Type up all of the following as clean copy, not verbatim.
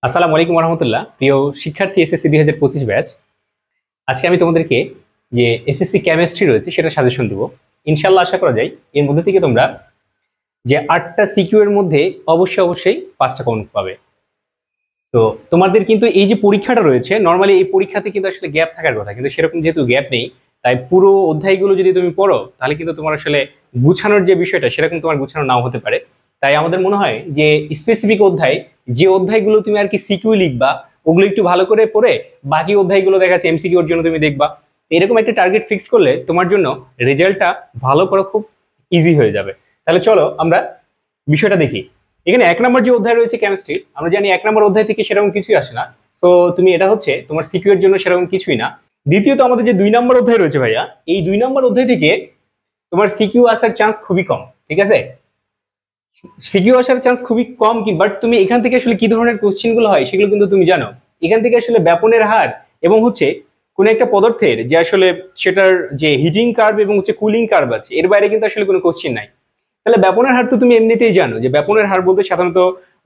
আসসালামু আলাইকুম রহমতুল্লাহ। প্রিয় শিক্ষার্থী এসএসসি 2025 ব্যাচ, আজকে আমি তোমাদেরকে যে এসএসসি কেমিস্ট্রি রয়েছে সেটা সাজেশন দেবো। ইনশাল্লাহ আশা করা যায় এর মধ্যে থেকে তোমরা যে 8টা সিকিউ এর মধ্যে অবশ্যই 5টা কমন পাবে। তো তোমাদের কিন্তু এই যে পরীক্ষাটা রয়েছে, নর্মালি এই পরীক্ষাতে কিন্তু আসলে গ্যাপ থাকার কথা, কিন্তু সেরকম যেহেতু গ্যাপ নেই, তাই পুরো অধ্যায়গুলো যদি তুমি পড়ো তাহলে কিন্তু তোমার আসলে গুছানোর যে বিষয়টা সেরকম তোমার গুছানো নাও হতে পারে। তাই আমাদের মনে হয় যে স্পেসিফিক অধ্যায়, যে অধ্যায়গুলো তুমি আর কি সিকিউ লিখবা ওগুলো একটু ভালো করে পড়ে বাকি অধ্যায়গুলো দেখা যাচ্ছে এমসিকিউর জন্য তুমি দেখবা। এরকম একটা টার্গেট ফিক্সড করলে তোমার জন্য রেজাল্টটা ভালো করা খুব ইজি হয়ে যাবে। তাহলে চলো আমরা বিষয়টা দেখি। এখানে 1 নম্বর যে অধ্যায় রয়েছে কেমিস্ট্রি, আমরা জানি 1 নম্বর অধ্যায় থেকে সেরকম কিছুই আসে না। সো তুমি এটা হচ্ছে তোমার সিকিউ এর জন্য সেরকম কিছুই না। দ্বিতীয়ত আমাদের যে 2 নম্বর অধ্যায় রয়েছে ভাইয়া, এই 2 নম্বর অধ্যায় থেকে তোমার সিকিউ আসার চান্স খুবই কম। ঠিক আছে, সিকিউ আসার চান্স খুবই কম, কি বাট তুমি এখান থেকে আসলে কি ধরনের কোশ্চেন গুলো হয় সেগুলো কিন্তু তুমি জানো। এখান থেকে আসলে ব্যাপনের হার এবং হচ্ছে কোন একটা পদার্থের যে আসলে সেটার যে হিটিং কার্ভ এবং হচ্ছে কুলিং কার্ভ আছে, এর বাইরে কিন্তু আসলে কোনো কোশ্চেন নাই। তাহলে ব্যাপনের হার তো তুমি এমনিতেই জানো যে ব্যাপনের হার বলতে সাধারণত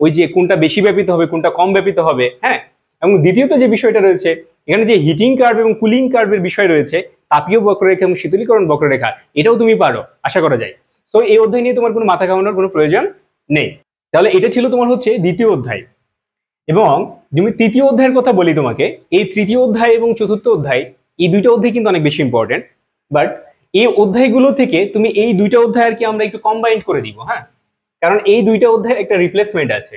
ওই যে কোনটা বেশি ব্যাপিত হবে কোনটা কম ব্যাপিত হবে, হ্যাঁ। এবং দ্বিতীয়ত যে বিষয়টা রয়েছে এখানে যে হিটিং কার্ভ এবং কুলিং কার্ভের বিষয় রয়েছে, তাপীয় বক্ররেখা এবং শীতলীকরণ বক্ররেখা, এটাও তুমি পারো আশা করা যায়। সো এই অধ্যায় নিয়ে তোমার কোনো মাথা ঘামানোর কোনো প্রয়োজন নেই। তাহলে এটা ছিল তোমার হচ্ছে দ্বিতীয় অধ্যায়। এবং তুমি তৃতীয় অধ্যায়ের কথা বলি তোমাকে, এই তৃতীয় অধ্যায় এবং চতুর্থ অধ্যায়, এই দুইটা অধ্যায় কিন্তু অনেক বেশি ইম্পর্টেন্ট। বাট এই অধ্যায়গুলো থেকে তুমি এই দুইটা অধ্যায় আর কি আমরা একটু কম্বাইন্ড করে দিব, হ্যাঁ, কারণ এই দুইটা অধ্যায়ের একটা রিপ্লেসমেন্ট আছে।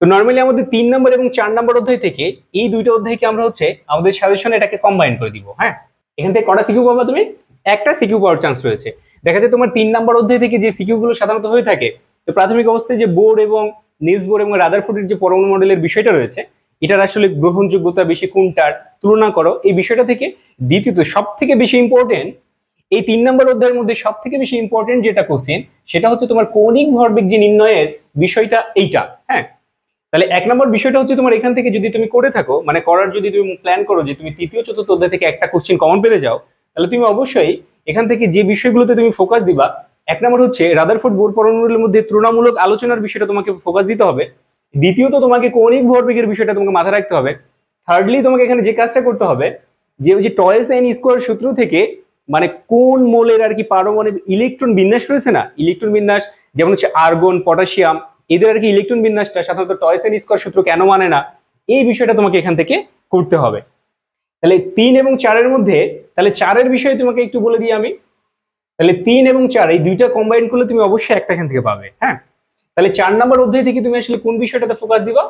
তো নর্মালি আমাদের 3 নম্বর এবং 4 নম্বর অধ্যায় থেকে এই দুইটা অধ্যায়কে আমরা হচ্ছে আমাদের সাজেশনে এটাকে কম্বাইন করে দিব, হ্যাঁ। এখান থেকে কটা সিকিউ পাবা তুমি? একটা সিকিউ পাওয়ার চান্স রয়েছে। দেখা যায় তোমার 3 নম্বর অধ্যায় থেকে যে সিকিউ গুলো সাধারণত হয়ে থাকে, তো প্রাথমিক অবস্থায় যে বোর এবং নিলস বোর এবং রাদারফোর্ডের যে পরমাণু মডেলের বিষয়টা রয়েছে, এটার আসলে গ্রহণযোগ্যতা বেশি কোনটার তুলনা করো, এই বিষয়টা থেকে দ্বিতীয়ত সব থেকে বেশি ইম্পর্টেন্ট, এই 3 নম্বর অধ্যায়ের মধ্যে সব থেকে বেশি ইম্পর্টেন্ট যেটা কোশ্চেন সেটা হচ্ছে তোমার কৌণিক ভরবেগ যে নির্ণয়ের বিষয়টা, এইটা, হ্যাঁ। তাহলে 1 নম্বর বিষয়টা হচ্ছে তোমার এখান থেকে যদি তুমি করে থাকো, মানে করার যদি তুমি প্ল্যান করো যে তুমি তৃতীয় চতুর্থ অধ্যায় থেকে একটা কোশ্চেন কমন পেতে যাও, তাহলে তুমি অবশ্যই এখান থেকে যে বিষয়গুলোতে তুমি ফোকাস দিবা, 1 নম্বর হচ্ছে রাদারফোর্ড বোর পরমাণুর মধ্যে তুলনামূলক আলোচনার বিষয়টা তোমাকে ফোকাস দিতে হবে। দ্বিতীয়ত তোমাকে কৌণিক ভরবেগের বিষয়টা তোমাকে মাথায় রাখতে হবে। থার্ডলি তোমাকে এখানে যে কাজটা করতে হবে, যে ওই যে টয়েস এন স্কোয়ার সূত্র থেকে মানে কোন মোলের আর কি পারমাণবিক ইলেকট্রন বিন্যাস রয়েছে না, ইলেকট্রন বিন্যাস যেমন হচ্ছে আর্গন, পটাশিয়াম, এদের আর কি ইলেকট্রন বিন্যাসটা সাধারণত টয়েস এন স্কোয়ার সূত্র কেন মানে না, এই বিষয়টা তোমাকে এখান থেকে করতে হবে। তাহলে 3 এবং 4-এর মধ্যে, তাহলে 4-এর বিষয়ে তোমাকে একটু বলে দিই আমি। তাহলে 3 এবং 4 এই দুইটা কম্বাইন করলে তুমি অবশ্যই একটা এখান থেকে পাবে, হ্যাঁ। তাহলে 4 নম্বর অধ্যায় থেকে তুমি আসলে কোন বিষয়টাতে ফোকাস দিবা?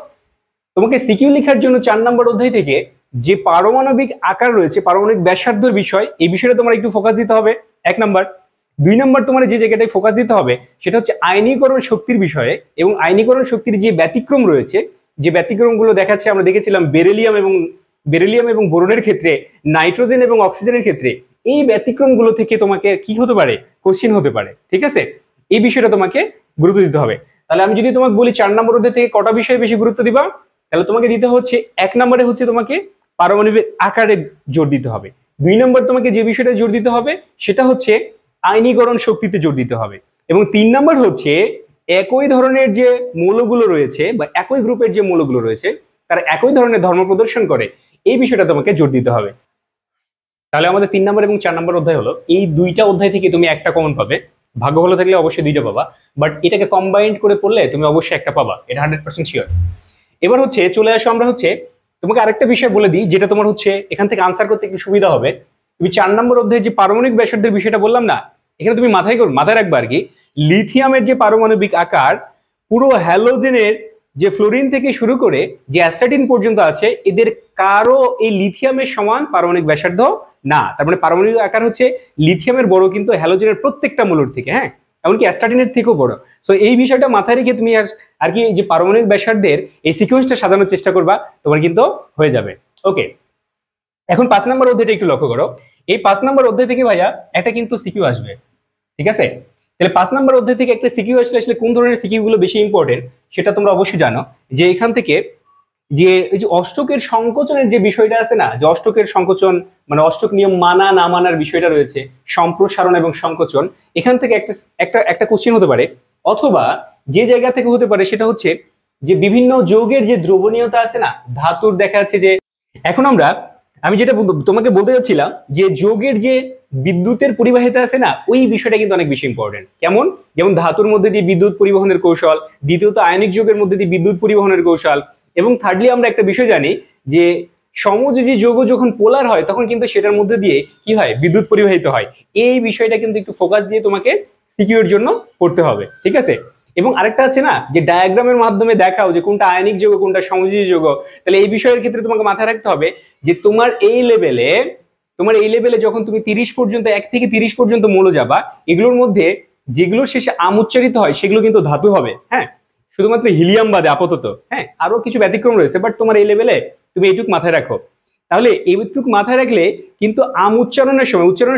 তোমাকে সিকিউ লেখার জন্য 4 নম্বর অধ্যায় থেকে যে পারমাণবিক আকার রয়েছে, পারমাণবিক ব্যাসার্ধের বিষয়, এই বিষয়টা তোমার একটু ফোকাস দিতে হবে 1 নম্বর। 2 নম্বর তোমার যে জায়গাটায় ফোকাস দিতে হবে সেটা হচ্ছে আয়নীকরণ শক্তির বিষয়ে, এবং আয়নীকরণ শক্তির যে ব্যতিক্রম রয়েছে, যে ব্যতিক্রমগুলো দেখাচ্ছে আমরা দেখেছিলাম বেরিলিয়াম এবং বোরনের ক্ষেত্রে, নাইট্রোজেন এবং অক্সিজেনের ক্ষেত্রে, এই ব্যতিক্রমগুলো থেকে তোমাকে কি হতে পারে, কোশ্চেন হতে পারে। ঠিক আছে, এই বিষয়টা তোমাকে গুরুত্ব দিতে হবে। তাহলে আমি যদি তোমাকে বলি 4 নম্বর অধ্যায় থেকে কটা বিষয়ে বেশি গুরুত্ব দিবা, তাহলে তোমাকে দিতে হচ্ছে 1 নম্বরে হচ্ছে তোমাকে পারমাণবিক আকারে জোর দিতে হবে। 2 নম্বর তোমাকে যে বিষয়টা জোর দিতে হবে সেটা হচ্ছে আয়নীকরণ শক্তিতে জোর দিতে হবে। এবং 3 নম্বর হচ্ছে একই ধরনের যে মৌলগুলো রয়েছে বা একই গ্রুপের যে মৌলগুলো রয়েছে তারা একই ধরনের ধর্ম প্রদর্শন করে, এই বিষয়টা তোমাকে জোর দিতে হবে। তাহলে আমাদের 3 নম্বর এবং 4 নম্বর অধ্যায় হলো, এই দুইটা অধ্যায় থেকে তুমি একটা কমন পাবে। ভাগ্য ভালো থাকলে অবশ্যই দুইটা পাবা, বাট এটাকে কম্বাইন্ড করে পড়লে তুমি অবশ্যই একটা পাবা, এটা 100% শিওর। এবার হচ্ছে চলে আসো, আমরা হচ্ছে তোমাকে আরেকটা বিষয় বলে দিই যেটা তোমার হচ্ছে এখান থেকে আনসার করতে একটু সুবিধা হবে। তুমি 4 নম্বর অধ্যায়ে যে পারমাণবিক ব্যাসার্ধের বিষয়টা বললাম না, এখানে তুমি মাথায় রাখবা আর কি, লিথিয়ামের যে পারমাণবিক আকার পুরো হ্যালোজেনের যে ফ্লোরিন থেকে শুরু করে যে অ্যাস্টাটিন পর্যন্ত আছে, এদের কারো এই লিথিয়ামের সমান পারমাণবিক ব্যাসার্ধ না। তার মানে পারমাণবিক আকার হচ্ছে লিথিয়ামের বড় কিন্তু হ্যালোজেনের প্রত্যেকটা মূলর থেকে, হ্যাঁ, এমনকি অ্যাস্টাটিনের থেকেও বড়। সো এই বিষয়টা মাথায় রেখে তুমি আর কি যে পারমাণবিক ব্যাসার্ধের এই সিকোয়েন্সটা সাজানোর চেষ্টা করবা, তোমার কিন্তু হয়ে যাবে। ওকে, এখন 5 নম্বর অধ্যায়টা একটু লক্ষ্য করো। এই 5 নম্বর অধ্যায় থেকে ভাইয়া একটা কিন্তু সিকিউ আসবে, ঠিক আছে। তাহলে 5 নম্বর অধ্যায় থেকে একটা সিকিউ আসলে আসলে কোন ধরনের সিকিউ গুলো বেশি ইম্পর্টেন্ট সেটা তোমরা অবশ্যই জানো। যে এখান থেকে যে এই যে অষ্টকের সংকোচনের যে বিষয়টা আছে না, যে অষ্টকের সংকোচন মানে অষ্টক নিয়ম মানা না মানার বিষয়টা রয়েছে, সম্প্রসারণ এবং সংকোচন, এখান থেকে একটা একটা একটা কোশ্চেন হতে পারে। অথবা যে জায়গা থেকে হতে পারে সেটা হচ্ছে যে বিভিন্ন যৌগের যে দ্রবণীয়তা আছে না, ধাতুর দেখা যাচ্ছে যে এখন আমি যেটা তোমাকে বলতে যাচ্ছিলাম যে যৌগের যে বিদ্যুতের পরিবাহিতা আছে না, ওই বিষয়টা কিন্তু অনেক বেশি ইম্পর্টেন্ট। কেমন? যেমন ধাতুর মধ্যে দিয়ে বিদ্যুৎ পরিবহনের কৌশল, দ্বিতীয়ত আয়নিক যৌগের মধ্যে দিয়ে বিদ্যুৎ পরিবহনের কৌশল, এবং থার্ডলি আমরা একটা বিষয় জানি যে সমযোজী যৌগ যখন পোলার হয় তখন কিন্তু সেটার মধ্যে দিয়ে কি হয়, বিদ্যুৎ পরিবাহিত হয়। এই বিষয়টা কিন্তু একটু ফোকাস দিয়ে তোমাকে সিকিউর জন্য পড়তে হবে, ঠিক আছে? এবং আরেকটা আছে না যে ডায়াগ্রামের মাধ্যমে দেখাও যে কোনটা আয়নিক যৌগ কোনটা সমযোজী যৌগ। তাহলে এই বিষয়ের ক্ষেত্রে তোমাকে মাথায় রাখতে হবে যে তোমার এই লেভেলে যখন তুমি 30 পর্যন্ত 1 থেকে 30 পর্যন্ত মৌল যাবা, এগুলোর মধ্যে যেগুলো শেষে আম উচ্চারিত হয় সেগুলো কিন্তু ধাতু হবে। হ্যাঁ, শুধুমাত্র হিলিয়াম বাদে আপাতত। হ্যাঁ, আরো কিছু ব্যতিক্রম রয়েছে, বাট তোমার এই লেভেলে তুমি এইটুকু মাথায় রাখো। তাহলে এইটুকু মাথায় রাখলে কিন্তু আম উচ্চারণের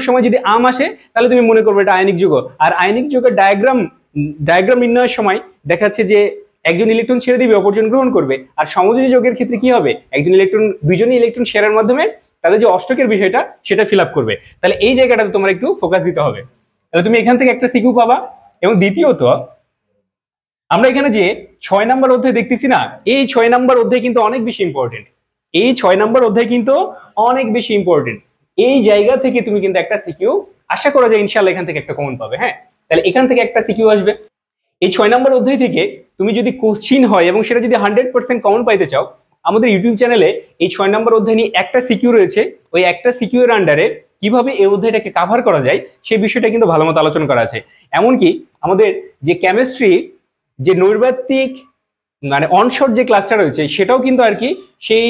সময় যদি আম আসে তাহলে তুমি মনে করবে এটা আয়নিক যৌগ। আর আয়নিক যৌগের ডায়াগ্রাম নির্ণয়ের সময় দেখা যাচ্ছে যে একজন ইলেকট্রন ছেড়ে দিবে, অপরজন গ্রহণ করবে। আর সমযোজী যৌগের ক্ষেত্রে কি হবে, দুইজনই ইলেকট্রন শেয়ারের মাধ্যমে তাদের যে অষ্টকের বিষয়টা সেটা ফিল আপ করবে। তাহলে এই জায়গাটাতে তোমার একটু ফোকাস দিতে হবে। তাহলে তুমি এখান থেকে একটা সিকিউ পাবা। এবং দ্বিতীয়ত আমরা এখানে যে 6 নম্বর অধ্যায় দেখতেছি না, এই 6 নম্বর অধ্যায় কিন্তু অনেক বেশি ইম্পর্টেন্ট। এই জায়গা থেকে তুমি কিন্তু একটা সিকিউ আশা করা যায় ইনশাআল্লাহ এখান থেকে একটা কমন পাবে। হ্যাঁ, তাহলে এখান থেকে একটা সিকিউ আসবে। এই 6 নম্বর অধ্যায় থেকে তুমি যদি কোশ্চিন হয় এবং সেটা যদি 100% কমন পাইতে চাও, আমাদের ইউটিউব চ্যানেলে এই 6 নম্বর অধ্যায় নিয়ে একটা সিকিউ রয়েছে। ওই একটা সিকিউ এর আন্ডারে কিভাবে এই অধ্যায়টাকে কাভার করা যায় সেই বিষয়টা কিন্তু ভালো মতো আলোচনা করা আছে। এমনকি আমাদের যে কেমিস্ট্রি যে নৈর্ব্যক্তিক মানে অনশর্ট যে ক্লাসটা রয়েছে সেটাও কিন্তু আর কি সেই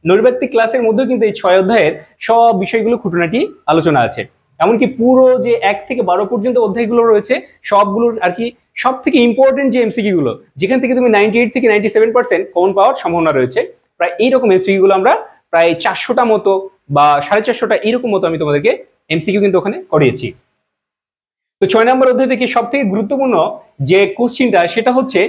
নৈর্ব্যক্তিক ক্লাসের মধ্যেও কিন্তু এই 6 অধ্যায়ের সব বিষয়গুলো খুঁটিনাটি আলোচনা আছে। এমনকি পুরো যে 1 থেকে 12 পর্যন্ত অধ্যায়গুলো রয়েছে সবগুলোর আর কি সব থেকে ইম্পর্টেন্ট যে এমসিকিউ গুলো, যেখান থেকে তুমি 98 থেকে 97% কমন পাওয়ার সম্ভাবনা রয়েছে, প্রায় এইরকম এমসিকিউ গুলো আমরা প্রায় 400টা মতো বা 450টা এরকম মতো আমি তোমাদেরকে এমসিকিউ কিন্তু ওখানে করিয়েছি। তো 6 নম্বর অধ্যায় থেকে সব থেকে গুরুত্বপূর্ণ যে কোশ্চিনটা সেটা হচ্ছে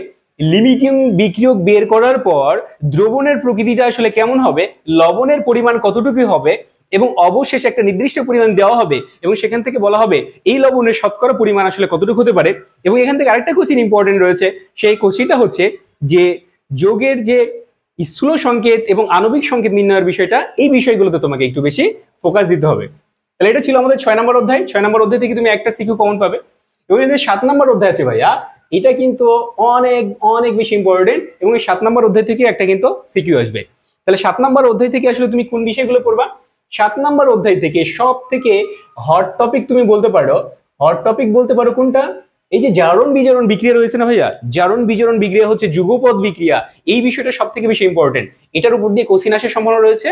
লিমিটিং বিক্রিয়ক বের করার পর দ্রবণের প্রকৃতিটা আসলে কেমন হবে, লবণের পরিমাণ কতটুকু হবে, এবং অবশেষে একটা নির্দিষ্ট পরিমাণ দেওয়া হবে এবং সেখান থেকে বলা হবে এই লবণের শতকরা পরিমাণ আসলে কতটুকু হতে পারে। এবং এখান থেকে আরেকটা কোশ্চিন ইম্পর্টেন্ট রয়েছে, সেই কোশ্চিনটা হচ্ছে যে যোগের যে স্থূল সংকেত এবং আণবিক সংকেত নির্ণয়ের বিষয়টা, এই বিষয়গুলোতে তোমাকে একটু বেশি ফোকাস দিতে হবে। তাহলে এটা ছিল আমাদের 6 নম্বর অধ্যায়। 6 নম্বর অধ্যায় থেকে তুমি একটা সিকিউ কমন পাবে। এবং এই যে 7 নম্বর অধ্যায় আছে ভাইয়া, এটা কিন্তু অনেক অনেক বেশি ইম্পর্টেন্ট এবং এই 7 নম্বর অধ্যায় থেকে একটা কিন্তু সিকিউ আসবে। তাহলে 7 নম্বর অধ্যায় থেকে আসলে তুমি কোন বিষয়গুলো পড়বা? 7 নম্বর অধ্যায় থেকে সব থেকে হট টপিক তুমি বলতে পারো কোনটা? এই যে জারণ বিজারণ বিক্রিয়া রয়েছে না ভাইয়া, জারণ বিজারণ বিক্রিয়া হচ্ছে যুগপৎ বিক্রিয়া, এই বিষয়টা সব থেকে বেশি ইম্পর্টেন্ট। এটার উপর দিয়ে কোশ্চিন আসার সম্ভাবনা রয়েছে।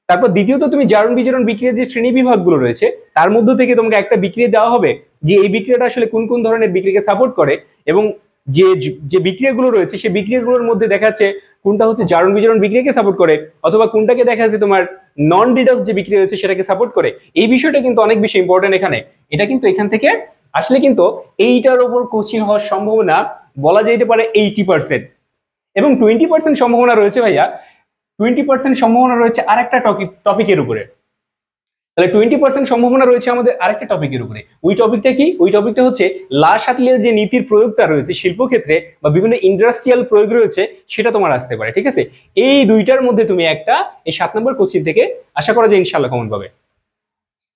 তারপর দ্বিতীয়ত তুমি জারণ বিজারণ বিক্রিয়ার যে শ্রেণী বিভাগগুলো রয়েছে তার মধ্য থেকে তোমাকে একটা বিক্রিয়া দেওয়া হবে যে এই বিক্রিয়াটা আসলে কোন কোন ধরনের বিক্রিয়াকে সাপোর্ট করে, এবং যে যে বিক্রিয়াগুলো রয়েছে সেই বিক্রিয়াগুলোর মধ্যে দেখা যাচ্ছে কোনটা হচ্ছে জারণ বিজারণ বিক্রিয়াকে সাপোর্ট করে অথবা কোনটাকে দেখা যাচ্ছে তোমার নন রিডক্স যে বিক্রিয়া রয়েছে সেটাকে সাপোর্ট করে। এই বিষয়টা কিন্তু অনেক বেশি ইম্পর্টেন্ট এখানে। এটা কিন্তু এখান থেকে আসলে কিন্তু এইটার উপর কোশ্চিন হওয়ার সম্ভাবনা বলা যেতে পারে 80%, এবং 20% সম্ভাবনা রয়েছে ভাইয়া, 20% সম্ভাবনা রয়েছে আরেকটা টপিকের উপরে। তাহলে 20% সম্ভাবনা রয়েছে আমাদের আরেকটা টপিকের উপরে। ওই টপিকটা কি? ওই টপিকটা হচ্ছে লা-শাতলিয়ার যে নীতির প্রয়োগটা রয়েছে শিল্পক্ষেত্রে বা বিভিন্ন ইন্ডাস্ট্রিয়াল প্রয়োগ রয়েছে সেটা তোমার আসতে পারে। ঠিক আছে, এই দুইটার মধ্যে তুমি একটা এই 7 নম্বর কোশ্চিন থেকে আশা করা যায় ইনশাআল্লাহ কমন পাবে।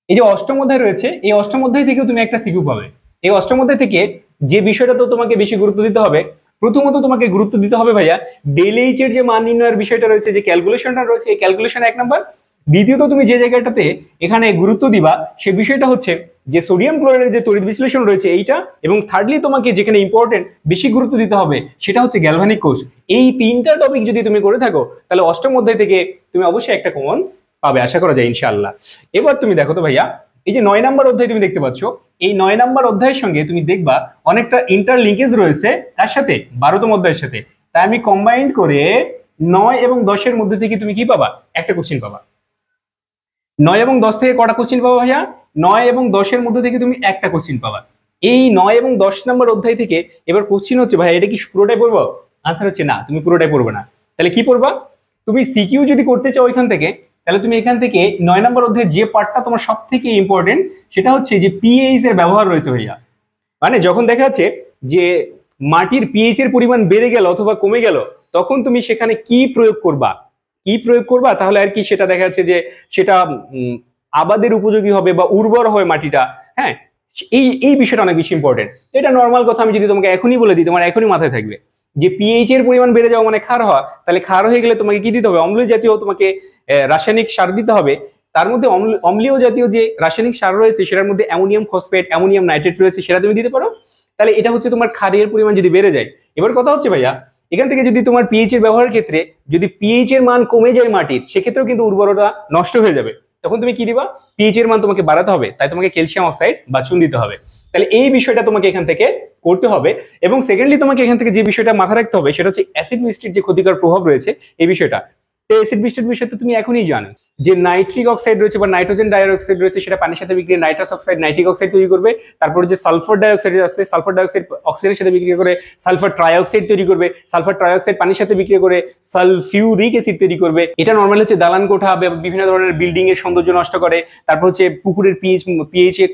এই যে অষ্টম অধ্যায় রয়েছে, এই অষ্টম অধ্যায় থেকেও তুমি একটা সিকিউ পাবে। এই অষ্টম অধ্যায় থেকে যে বিষয়টা তো তোমাকে বেশি গুরুত্ব দিতে হবে, প্রথমত তোমাকে গুরুত্ব দিতে হবে ভাইয়া ডেলএইচ এর যে মান নির্ণয়ের বিষয়টা রয়েছে, যে ক্যালকুলেশনটা রয়েছে, এই ক্যালকুলেশন 1 নাম্বার। দ্বিতীয়ত তুমি যে জায়গাটাতে এখানে গুরুত্ব দিবা সে বিষয়টা হচ্ছে যে সোডিয়াম ক্লোরাইডের যে তড়িৎ বিশ্লেষণ রয়েছে এইটা, এবং থার্ডলি তোমাকে যেখানে ইম্পর্টেন্ট বেশি গুরুত্ব দিতে হবে সেটা হচ্ছে গ্যালভানিক কোষ। এই 3টা টপিক যদি তুমি করে থাকো তাহলে অষ্টম অধ্যায় থেকে তুমি অবশ্যই একটা কমন পাবে আশা করা যায় ইনশাআল্লাহ। এবার তুমি দেখো তো ভাইয়া, এই যে 9 নম্বর অধ্যায় তুমি দেখতে পাচ্ছ, এই 9 নম্বর অধ্যায়ের সঙ্গে তুমি দেখবা অনেকটা ইন্টারলিঙ্কেজ রয়েছে তার সাথে 12তম অধ্যায়ের সাথে। তাই আমি কম্বাইন্ড করে 9 এবং 10 এর মধ্যে থেকে তুমি কি পাবা? একটা কোশ্চিন পাবা। 9 এবং 10 থেকে কটা কোশ্চিন পাবা ভাইয়া? 9 এবং 10 এর মধ্যে থেকে তুমি একটা কোশ্চিন পাবা। এই 9 এবং 10 নম্বর অধ্যায় থেকে এবার কোশ্চিন হচ্ছে ভাই এটা কি পুরোটাই পড়বো? আনসার হচ্ছে না, তুমি পুরোটাই পড়বে না। তাহলে কি পড়বা? তুমি সিকিউ যদি করতে চাও এখান থেকে, তাহলে তুমি এখান থেকে 9 নম্বর অধ্যায়ে যে পার্টটা তোমার সব থেকে ইম্পর্টেন্ট সেটা হচ্ছে যে পিএইচ এর ব্যবহার রয়েছে ভাইয়া। মানে যখন দেখা যাচ্ছে যে মাটির পিএইচ এর পরিমাণ বেড়ে গেল অথবা কমে গেল তখন তুমি সেখানে কি প্রয়োগ করবা, তাহলে আর কি সেটা দেখা যাচ্ছে যে সেটা আবাদের উপযোগী হবে বা উর্বর হবে মাটিটা। হ্যাঁ, এই বিষয়টা অনেক বেশি ইম্পর্টেন্ট। এটা নর্মাল কথা, আমি যদি তোমাকে এখনই বলে দিই তোমার এখনই মাথায় থাকবে যে পিএইচ এর পরিমাণ বেড়ে যাওয়া মানে ক্ষার হওয়া। তাহলে ক্ষার হয়ে গেলে তোমাকে কি দিতে হবে? অম্লীয় জাতীয় তোমাকে রাসায়নিক সার দিতে হবে। তার মধ্যে অম্লীয় জাতীয় যে রাসায়নিক সার রয়েছে সেটার মধ্যে অ্যামোনিয়াম ফসফেট, অ্যামোনিয়াম নাইট্রেট রয়েছে, সেটা তুমি দিতে পারো। তাহলে এটা হচ্ছে তোমার ক্ষারের পরিমাণ যদি বেড়ে যায়। এবার কথা হচ্ছে ভাইয়া, এখান থেকে যদি তোমার পিএইচ এর ব্যবহারের ক্ষেত্রে যদি পিএইচ এর মান কমে যায় মাটির, সেক্ষেত্রেও কিন্তু উর্বরতা নষ্ট হয়ে যাবে। তখন তুমি কি দিবা? পিএইচ এর মান তোমাকে বাড়াতে হবে, তাই তোমাকে ক্যালসিয়াম অক্সাইড বা চুন দিতে হবে। তাহলে এই বিষয়টা তোমাকে এখান থেকে করতে হবে। এবং সেকেন্ডলি তোমাকে এখান থেকে যে বিষয়টা মাথায় রাখতে হবে সেটা হচ্ছে অ্যাসিড বৃষ্টির যে ক্ষতিকর প্রভাব রয়েছে এই বিষয়টা। অ্যাসিড বৃষ্টির বিষয়টা তুমি এখনই জানো যে নাইট্রিক অক্সাইড রয়েছে বা নাইট্রোজেন ডাইঅক্সাইড রয়েছে, সেটা পানির সাথে বিক্রিয়া নাইট্রাস অক্সাইড নাইট্রিক অক্সাইড তৈরি করবে। তারপরে যে সালফার ডাইঅক্সাইড আছে, সালফার ডাইঅক্সাইড অক্সিজেনের সাথে বিক্রিয়া করে সালফার ট্রাইঅক্সাইড তৈরি করবে। সালফার ট্রাইঅক্সাইড পানির সাথে বিক্রিয়া করে সালফিউরিক অ্যাসিড তৈরি করবে। এটা নরমালি হচ্ছে দালান কোঠা বা বিভিন্ন ধরনের বিল্ডিং এর সৌন্দর্য নষ্ট করে। তারপর হচ্ছে পুকুরের পিএইচ এ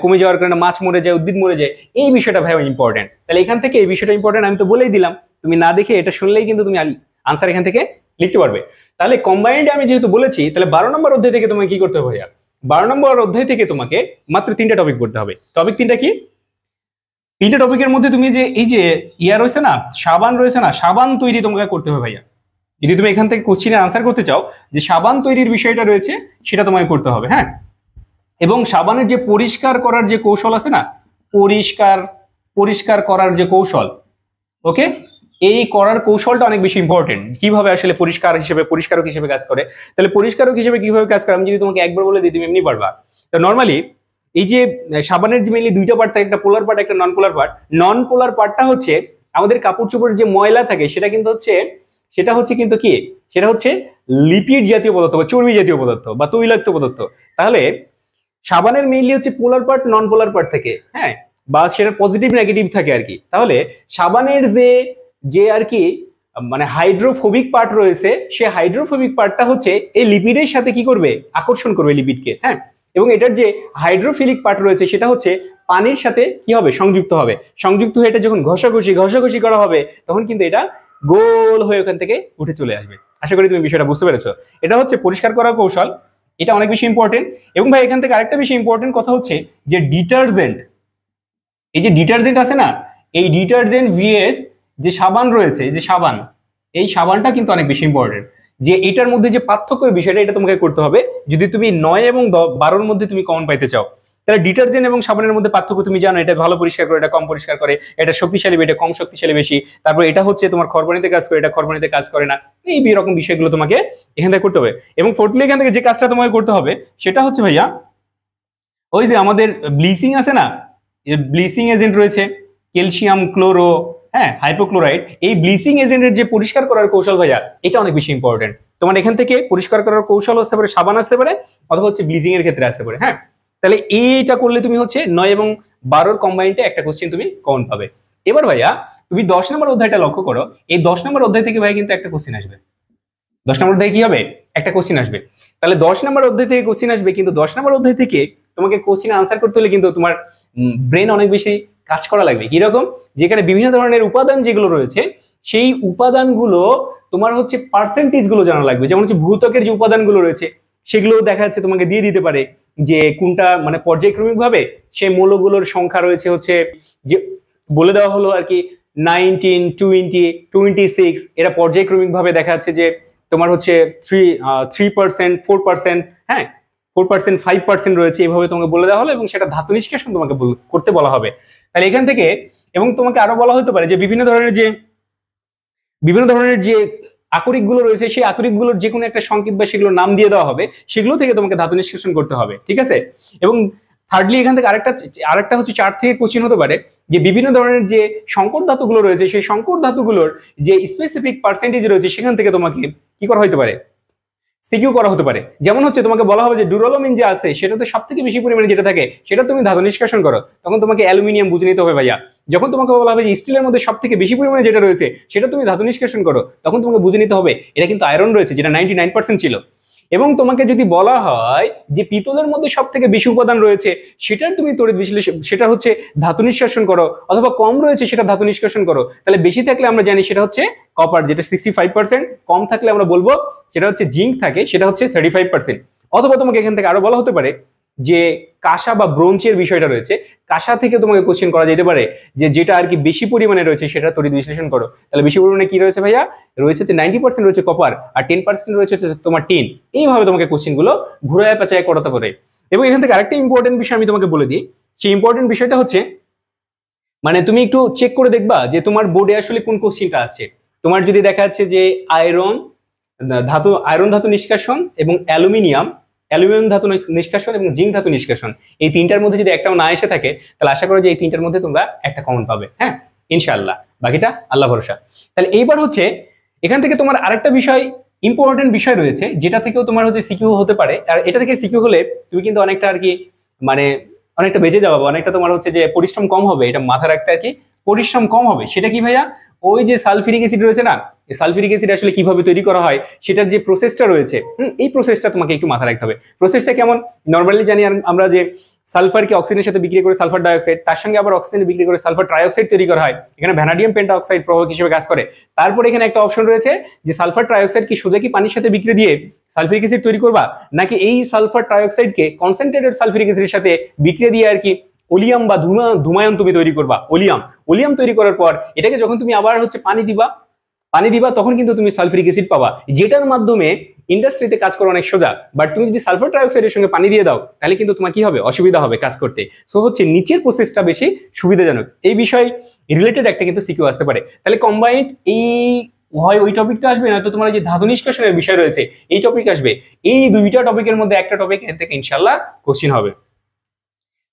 কমে যাওয়ার কারণে মাছ মরে যায়, উদ্ভিদ মরে যায়। এই বিষয়টা ভাই ইম্পর্টেন্ট। তাহলে এখান থেকে এই বিষয়টা ইম্পর্টেন্ট, আমি তো বলেই দিলাম। তুমি না দেখে এটা শুনলেই কিন্তু তুমি আনসার এখান থেকে লিখতে পারবে। তাহলে কম্বাইন্ডে আমি যেহেতু বলেছি, তাহলে 12 নম্বর অধ্যায় থেকে তোমাকে কি করতে হবে ভাইয়া? 12 নম্বর অধ্যায় থেকে তোমাকে মাত্র 3টা টপিক পড়তে হবে। টপিক 3টা কি? 3টে টপিকের মধ্যে তুমি যে এই যে রয়েছে না, সাবান রয়েছে না, সাবান তৈরি তোমাকে করতে হবে ভাইয়া। যদি তুমি এখান থেকে কোশ্চিনের আনসার করতে চাও, যে সাবান তৈরির বিষয়টা রয়েছে সেটা তোমাকে করতে হবে। হ্যাঁ, এবং সাবানের যে পরিষ্কার করার যে কৌশল আছে না, পরিষ্কার করার যে কৌশল, ওকে, এই করার কৌশলটা অনেক বেশি ইম্পর্টেন্ট। কিভাবে আসলে পরিষ্কারক হিসেবে কাজ করে। তাহলে পরিষ্কারক হিসেবে কিভাবে কাজ করে আমি যদি তোমাকে একবার বলে দিই তুমি এমনি পারবা। তো নর্মালি এই যে সাবানের যে মেইনলি 2টা পার্ট থাকে, একটা পোলার পার্ট একটা নন পোলার পার্ট। নন পোলার পার্টটা হচ্ছে আমাদের কাপড় চোপড়ের যে ময়লা থাকে সেটা হচ্ছে কিন্তু কি, সেটা হচ্ছে লিপিড জাতীয় পদার্থ বা চর্বি জাতীয় পদার্থ বা তৈলাক্ত পদার্থ। তাহলে সাবানের মেইনলি হচ্ছে পোলার পার্ট নন পোলার পার্ট থাকে, হ্যাঁ, বা সেটা পজিটিভ নেগেটিভ থাকে আর কি। তাহলে সাবানের যে আর কি মানে হাইড্রোফোবিক পার্ট রয়েছে, সে হাইড্রোফোবিক পার্টটা হচ্ছে এই লিপিডের সাথে কি করবে? আকর্ষণ করবে লিপিডকে। হ্যাঁ, এবং এটার যে হাইড্রোফিলিক পার্ট রয়েছে সেটা হচ্ছে পানির সাথে কি হবে? সংযুক্ত হবে। সংযুক্ত হয়ে এটা যখন ঘষাঘষি করা হবে তখন কিন্তু এটা গোল হয়ে ওখান থেকে উঠে চলে আসবে। আশা করি তুমি বিষয়টা বুঝতে পেরেছো। এটা হচ্ছে পরিষ্কার করার কৌশল, এটা অনেক বেশি ইম্পর্টেন্ট। এবং ভাই এখান থেকে আরেকটা বেশি ইম্পর্টেন্ট কথা হচ্ছে যে ডিটারজেন্ট, এই যে ডিটারজেন্ট আছে না, এই ডিটারজেন্ট ভিএস যে সাবান রয়েছে, যে সাবান, এই সাবানটা কিন্তু অনেক বেশি ইম্পর্টেন্ট। যে এটার মধ্যে যে পার্থক্যের বিষয়টা এটা তোমাকে করতে হবে যদি তুমি 9 এবং 12-র মধ্যে তুমি কমন পাইতে চাও। তাহলে ডিটারজেন্ট এবং সাবানের মধ্যে পার্থক্য তুমি জানো, এটা ভালো পরিষ্কার করে, এটা কম পরিষ্কার করে, এটা শক্তিশালী, এটা কম শক্তিশালী বেশি। তারপর এটা হচ্ছে তোমার খরবনিতে কাজ করে, এটা খরবনিতে কাজ করে না। এই রকম বিষয়গুলো তোমাকে এখান থেকে করতে হবে। এবং ফোর্থলি এখান থেকে যে কাজটা তোমাকে করতে হবে সেটা হচ্ছে ভাইয়া ওই যে আমাদের ব্লিচিং আছে না, ব্লিচিং এজেন্ট রয়েছে ক্যালসিয়াম ক্লোরো, হ্যাঁ, হাইপোক্লোরাইড। এই ব্লিচিং এজেন্টের যে পরিষ্কার করার কৌশল ভাইয়া, এটা অনেক বেশি ইম্পর্টেন্ট। তোমার এখান থেকে পরিষ্কার করার কৌশল আসতে পারে, সাবান আসতে পারে, অথবা হচ্ছে ব্লিচিং এর ক্ষেত্রে আসতে পারে। হ্যাঁ, তাহলে এইটা করলে তুমি হচ্ছে 9 এবং 12-র কম্বাইন্ডে একটা কোশ্চেন তুমি কমন পাবে। এবার ভাইয়া তুমি 10 নম্বর অধ্যায়টা লক্ষ্য করো। এই 10 নম্বর অধ্যায় থেকে ভাইয়া কিন্তু একটা কোশ্চেন আসবে। 10 নম্বর অধ্যায় কি হবে? একটা কোশ্চেন আসবে। তাহলে 10 নম্বর অধ্যায় থেকে কোশ্চেন আসবে, কিন্তু 10 নম্বর অধ্যায় থেকে তোমাকে কোশ্চেন আনসার করতে হলে কিন্তু তোমার ব্রেন অনেক বেশি কাজ করা লাগবে। কিরকম? যেখানে বিভিন্ন ধরনের উপাদান যেগুলো রয়েছে সেই উপাদানগুলো তোমার হচ্ছে পার্সেন্টেজ গুলো জানা লাগবে। যেমন হচ্ছে ভূত্বকের যে উপাদানগুলো রয়েছে সেগুলো দেখা যাচ্ছে তোমাকে দিয়ে দিতে পারে যে কোনটা মানে পর্যায়ক্রমিক ভাবে সেই মৌলগুলোর সংখ্যা রয়েছে হচ্ছে যে বলে দেওয়া হলো আর কি 19, 20, 26। এরা পর্যায়ক্রমিক ভাবে দেখা যাচ্ছে যে তোমার হচ্ছে 3%, 4%, হ্যাঁ, 4%, 5% রয়েছে, এইভাবে তোমাকে বলে দেওয়া হলো এবং সেটা ধাতু নিষ্কাশন তোমাকে করতে বলা হবে। তাহলে এখান থেকে এবং তোমাকে আরো বলা হতে পারে যে বিভিন্ন ধরনের যে আকরিক গুলো রয়েছে সেই আকরিক গুলোর যে কোনো একটা সংকেত বা সেগুলোর নাম দিয়ে দেওয়া হবে, সেগুলো থেকে তোমাকে ধাতু নিষ্কাশন করতে হবে। ঠিক আছে? এবং থার্ডলি এখান থেকে আরেকটা হচ্ছে 4 থেকে কোশ্চেন হতে পারে যে বিভিন্ন ধরনের যে সংকর ধাতুগুলো রয়েছে সেই সংকর ধাতুগুলোর যে স্পেসিফিক পার্সেন্টেজ রয়েছে সেখান থেকে তোমাকে কি করা হতে পারে? সিকিউ করা হতে পারে। যেমন হচ্ছে তোমাকে বলা হবে যে ডুরালোমিন যে আছে সেটাতে সব থেকে বেশি পরিমাণে যেটা থাকে সেটা তুমি ধাতু নিষ্কাশন করো, তখন তোমাকে অ্যালুমিনিয়াম বুঝে নিতে হবে ভাইয়া। যখন তোমাকে বলা হবে যে স্টিলের মধ্যে সব থেকে বেশি পরিমাণে যেটা রয়েছে সেটা তুমি ধাতু নিষ্কাশন করো, তখন তোমাকে বুঝে নিতে হবে এটা কিন্তু আয়রন রয়েছে, যেটা 99% ছিল। এবং তোমাকে যদি বলা হয় যে পিতলের মধ্যে সব থেকে বেশি উপাদান রয়েছে, সেটার তুমি তড়িৎ বিশ্লেষণ, সেটা হচ্ছে ধাতু নিষ্কাশন করো, অথবা কম রয়েছে সেটা ধাতু নিষ্কাশন করো, তাহলে বেশি থাকলে আমরা জানি সেটা হচ্ছে কপার, যেটা 65%, কম থাকলে আমরা বলবো সেটা হচ্ছে জিঙ্ক থাকে, সেটা হচ্ছে 35%। অথবা তোমাকে এখান থেকে আরো বলা হতে পারে যে কাঁসা বা ব্রোঞ্জের বিষয়টা রয়েছে, কাঁসা থেকে তোমাকে কোশ্চেন করা যেতে পারে যে যেটা আর কি বেশি পরিমাণে রয়েছে সেটা তড়িৎ বিশ্লেষণ করো। তাহলে বেশি পরিমাণে কি রয়েছে ভাইয়া? রয়েছে যে 90% রয়েছে কপার, আর 10% রয়েছে তোমার টিন। এইভাবে তোমাকে কোশ্চেন গুলো ঘুরায় পেঁচায় করাতে পারে। এবং এখান থেকে আরেকটা ইম্পর্টেন্ট বিষয় আমি তোমাকে বলে দিই, সেই ইম্পর্টেন্ট বিষয়টা হচ্ছে মানে তুমি একটু চেক করে দেখবা যে তোমার বোর্ডে আসলে কোন কোশ্চেনটা আসছে। তোমার যদি দেখা যাচ্ছে যে আয়রন ধাতু নিষ্কাশন এবং অ্যালুমিনিয়াম ধাতু নিষ্কাশন এবং জিঙ্ক ধাতু নিষ্কাশন, এই তিনটার মধ্যে যদি একটাও না এসে থাকে, তাহলে আশা করো যে এই তিনটার মধ্যে তোমরা একটা কমন পাবে। হ্যাঁ, ইনশাআল্লাহ, বাকিটা আল্লাহ ভরসা। তাহলে এইবার হচ্ছে এখান থেকে তোমার আরেকটা বিষয়, ইম্পর্টেন্ট বিষয় রয়েছে, যেটা থেকেও তোমার হচ্ছে সিকিউ হতে পারে। আর এটা থেকে সিকিউ হলে তুমি কিন্তু অনেকটা আর কি মানে অনেকটা বেঁচে যাবে, অনেকটা তোমার হচ্ছে যে পরিশ্রম কম হবে, এটা মাথায় রাখতে আর কি, পরিশ্রম কম হবে। সেটা কি ভাইয়া? ওই যে সালফিউরিক অ্যাসিড রয়েছে না, এই সালফিউরিক অ্যাসিড আসলে কিভাবে তৈরি করা হয় সেটার যে প্রসেসটা রয়েছে, এই প্রসেসটা তোমাকে একটু মাথায় রাখতে হবে। প্রসেসটা কেমন? নর্মালি জানি আমরা যে সালফারকে অক্সিজেনের সাথে বিক্রি করে সালফার ডাইঅক্সাইড, তার সঙ্গে আবার অক্সিজেন বিক্রি করে সালফার ট্রাইঅক্সাইড তৈরি করা হয়, এখানে ভ্যানাডিয়াম পেন্টা অক্সাইড প্রভাবক হিসেবে কাজ করে। তারপরে এখানে একটা অপশন রয়েছে যে সালফার ট্রাইঅক্সাইড কি সোজা কি পানির সাথে বিক্রি দিয়ে সালফিউরিক অ্যাসিড তৈরি করবা, নাকি এই সালফার ট্রাইঅক্সাইডকে কনসেন্ট্রেটেড সালফিউরিক অ্যাসিডের সাথে বিক্রিয়া দিয়ে আর কি ওলিয়াম বা ধুমায়ন তুমি তৈরি করবা। ওলিয়াম তৈরি করার পর এটাকে যখন তুমি আবার হচ্ছে পানি দিবা তখন কিন্তু তুমি সালফিউরিক অ্যাসিড পাবা, যেটার মাধ্যমে ইন্ডাস্ট্রিতে কাজ করা অনেক সোজা। বাট তুমি যদি সালফার ট্রাইঅক্সাইডের সঙ্গে পানি দিয়ে দাও, তাহলে কিন্তু তোমার কি হবে? অসুবিধা হবে কাজ করতে। সো হচ্ছে নিচের প্রসেসটা বেশি সুবিধাজনক। এই বিষয় রিলেটেড একটা কিন্তু সিকিউ আসতে পারে। তাহলে কম্বাইন্ড এই হয় ওই টপিকটা আসবে, নয়তো তোমার যে ধাতু নিষ্কাশনের বিষয় রয়েছে এই টপিক আসবে। এই দুইটা টপিকের মধ্যে একটা টপিক এর থেকে ইনশাল্লাহ কোশ্চিন হবে।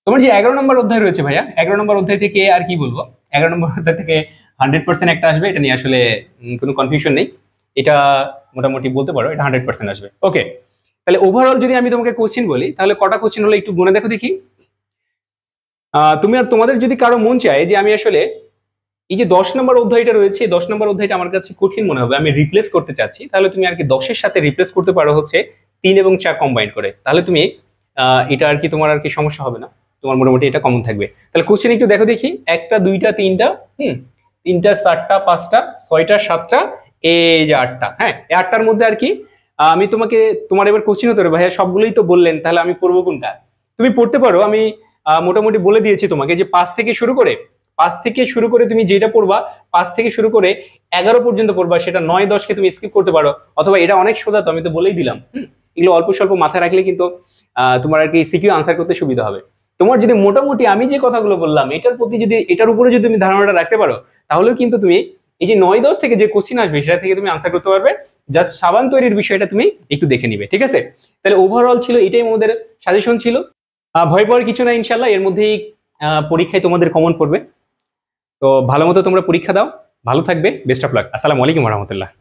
তোমার যে 11 নম্বর অধ্যায় রয়েছে ভাইয়া, 11 নম্বর অধ্যায় থেকে আর কি বলবো, 11 নম্বর অধ্যায় থেকে 100% একটা আসবে, এটা নিয়ে আসলে কোনো কনফিউশন নেই। এটা মোটামুটি বলতে পারো এটা 100% আসবে। ওকে, তাহলে ওভারঅল যদি আমি তোমাকে কোশ্চিন বলি, তাহলে কটা কোশ্চিন হলো একটু গুনে দেখো দেখি। তুমি আর তোমাদের যদি কারো মন চায় যে আমি আসলে এই যে 10 নম্বর অধ্যায়টা রয়েছে, 10 নম্বর অধ্যায়টা আমার কাছে কঠিন মনে হবে, আমি রিপ্লেস করতে চাচ্ছি, তাহলে তুমি আর কি 10-এর সাথে রিপ্লেস করতে পারো হচ্ছে 3 এবং 4 কম্বাইন করে। তাহলে তুমি এটা আর কি তোমার আর কি সমস্যা হবে না, তোমার মোটামুটি এটা কমন থাকবে। তাহলে কোশ্চেন একটু দেখো দেখি, 1টা 2টা 3টা 3টা 4টা 5টা 6টা 7টা এই যে 8টা। হ্যাঁ, এই 8টার মধ্যে আর কি আমি তোমার এবার কোশ্চেন হতে পারে ভাইয়া সবগুলোই তো বললেন, তাহলে আমি পড়বো কোনটা? তুমি পড়তে পারো, আমি মোটামুটি বলে দিয়েছি তোমাকে যে 5 থেকে শুরু করে তুমি যেটা পড়বা 5 থেকে শুরু করে 11 পর্যন্ত পড়বা, সেটা 9-10কে তুমি স্কিপ করতে পারো। অথবা এটা অনেক সোজা, তো আমি তো বলেই দিলাম। এগুলো অল্প স্বল্প মাথায় রাখলে কিন্তু তোমার আর কি সিকিউ আনসার করতে সুবিধা হবে। তোমার যদি মোটামুটি আমি যে কথাগুলো বললাম এটার উপরে যদি তুমি ধারণাটা রাখতে পারো, তাহলেও কিন্তু তুমি এই যে 9-10 থেকে যে কোশ্চিন আসবে সেটা থেকে তুমি আনসার করতে পারবে। জাস্ট সাবান তৈরির বিষয়টা তুমি একটু দেখে নিবে, ঠিক আছে? তাহলে ওভারঅল ছিল এটাই আমাদের সাজেশন ছিল। ভয় পাওয়ার কিছু না, ইনশাল্লাহ এর মধ্যেই পরীক্ষায় তোমাদের কমন পড়বে। তো ভালো মতো তোমরা পরীক্ষা দাও, ভালো থাকবে, বেস্ট অফ লাক। আসসালামু আলাইকুম রহমতুল্লাহ।